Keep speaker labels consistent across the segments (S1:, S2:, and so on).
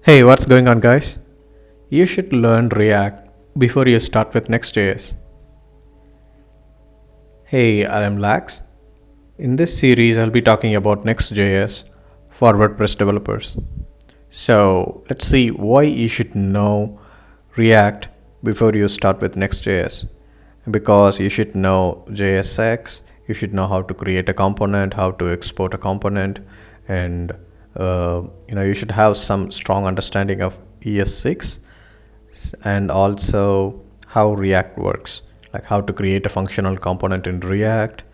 S1: Hey, what's going on, guys? You should learn React before you start with Next.js. Hey, I am Lax. In this series, I'll be talking about Next.js for WordPress developers. So, let's see why you should know React before you start with Next.js. Because you should know JSX, you should know how to create a component, how to export a component, and you should have some strong understanding of ES6 and also how React works, like how to create a functional component in React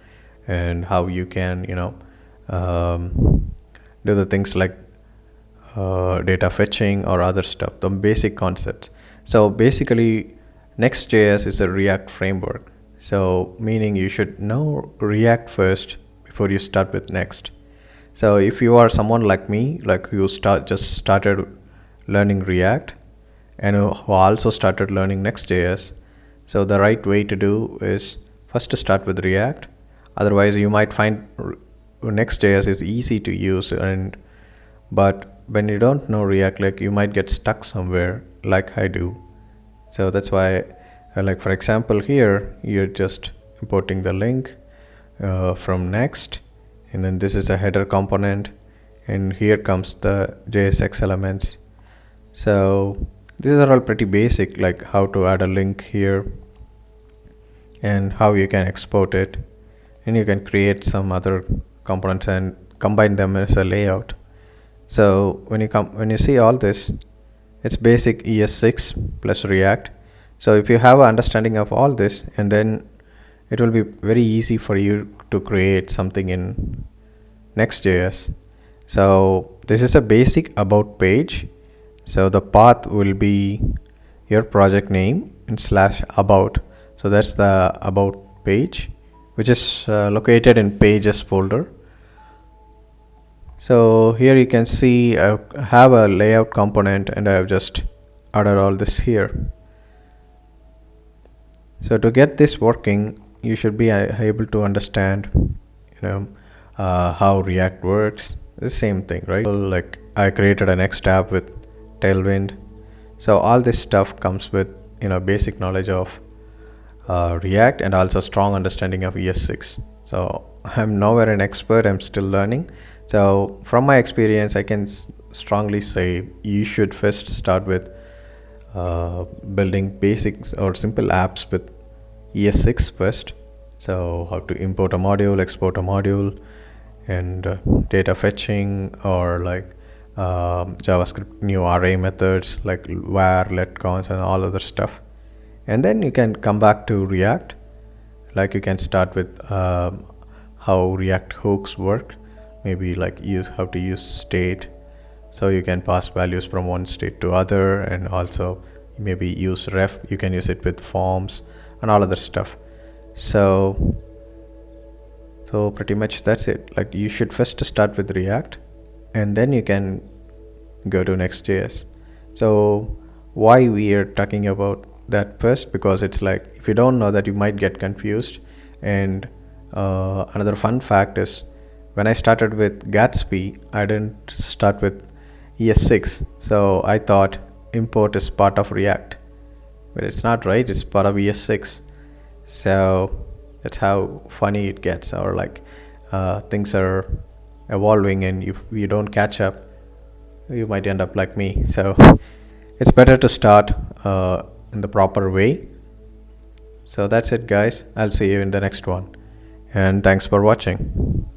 S1: and how you can do the things like data fetching or other stuff, the basic concepts. So basically Next.js is a React framework, so meaning you should know React first before you start with Next. So if you are someone like me, like who just started learning React and who also started learning Next.js, so the right way to do is first to start with React. Otherwise you might find Next.js is easy to use, but when you don't know React, like you might get stuck somewhere like I do. So that's why like for example here you're just importing the link from Next, and then this is a header component, and here comes the JSX elements. So these are all pretty basic, like how to add a link here and how you can export it, and you can create some other components and combine them as a layout. So when you see all this, it's basic ES6 plus React. So if you have an understanding of all this, and then it will be very easy for you to create something in Next.js. So this is a basic about page. So the path will be your project name and /about. So that's the about page, which is located in pages folder. So here you can see I have a layout component and I have just added all this here. So to get this working, you should be able to understand how React works. The same thing, right? So like I created a Next tab with Tailwind. So all this stuff comes with basic knowledge of React and also strong understanding of ES6. So I'm nowhere an expert, I'm still learning. So from my experience, I can strongly say you should first start with building basics or simple apps with ES6 first. So how to import a module, export a module, and data fetching, or like JavaScript new array methods like var, let, cons, and all other stuff. And then you can come back to React. Like you can start with how React hooks work, maybe like how to use state, so you can pass values from one state to other, and also maybe use ref, you can use it with forms and all other stuff. So pretty much that's it. Like you should first start with React and then you can go to Next.js. So why we are talking about that first? Because it's like if you don't know that, you might get confused. And another fun fact is, when I started with Gatsby, I didn't start with ES6. So I thought import is part of React, but it's not, right? It's part of ES6. So that's how funny it gets, or like things are evolving, and if you don't catch up, you might end up like me. So it's better to start in the proper way. So that's it, guys. I'll see you in the next one, and thanks for watching.